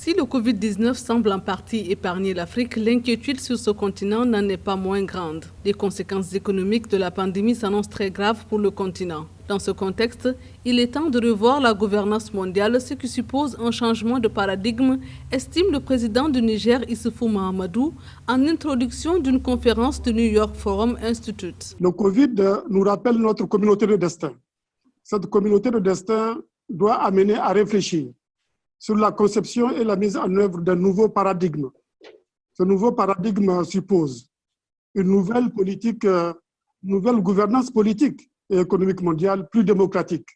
Si le Covid-19 semble en partie épargner l'Afrique, l'inquiétude sur ce continent n'en est pas moins grande. Les conséquences économiques de la pandémie s'annoncent très graves pour le continent. Dans ce contexte, il est temps de revoir la gouvernance mondiale, ce qui suppose un changement de paradigme, estime le président du Niger, Issoufou Mahamadou, en introduction d'une conférence du New York Forum Institute. Le Covid nous rappelle notre communauté de destin. Cette communauté de destin doit amener à réfléchir sur la conception et la mise en œuvre d'un nouveau paradigme. Ce nouveau paradigme suppose une nouvelle politique, nouvelle gouvernance politique et économique mondiale plus démocratique,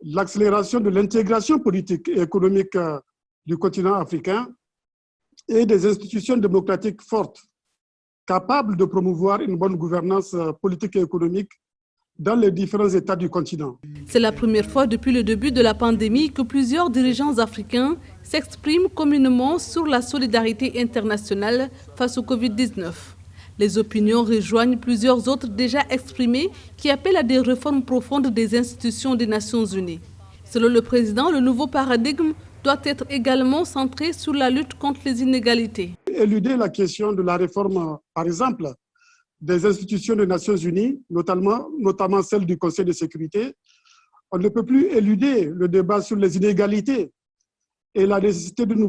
l'accélération de l'intégration politique et économique du continent africain et des institutions démocratiques fortes, capables de promouvoir une bonne gouvernance politique et économique dans les différents États du continent. C'est la première fois depuis le début de la pandémie que plusieurs dirigeants africains s'expriment communément sur la solidarité internationale face au Covid-19. Les opinions rejoignent plusieurs autres déjà exprimées qui appellent à des réformes profondes des institutions des Nations Unies. Selon le président, le nouveau paradigme doit être également centré sur la lutte contre les inégalités. Éluder la question de la réforme, par exemple, des institutions des Nations Unies, notamment celle du Conseil de sécurité, on ne peut plus éluder le débat sur les inégalités et la nécessité d'une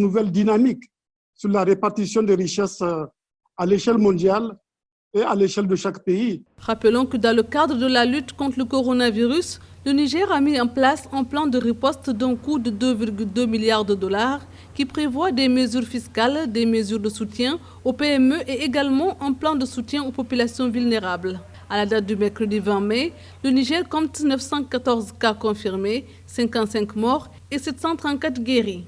nouvelle dynamique sur la répartition des richesses à l'échelle mondiale et à l'échelle de chaque pays. Rappelons que dans le cadre de la lutte contre le coronavirus, le Niger a mis en place un plan de riposte d'un coût de 2,2 milliards de dollars qui prévoit des mesures fiscales, des mesures de soutien aux PME et également un plan de soutien aux populations vulnérables. À la date du mercredi 20 mai, le Niger compte 914 cas confirmés, 55 morts et 734 guéris.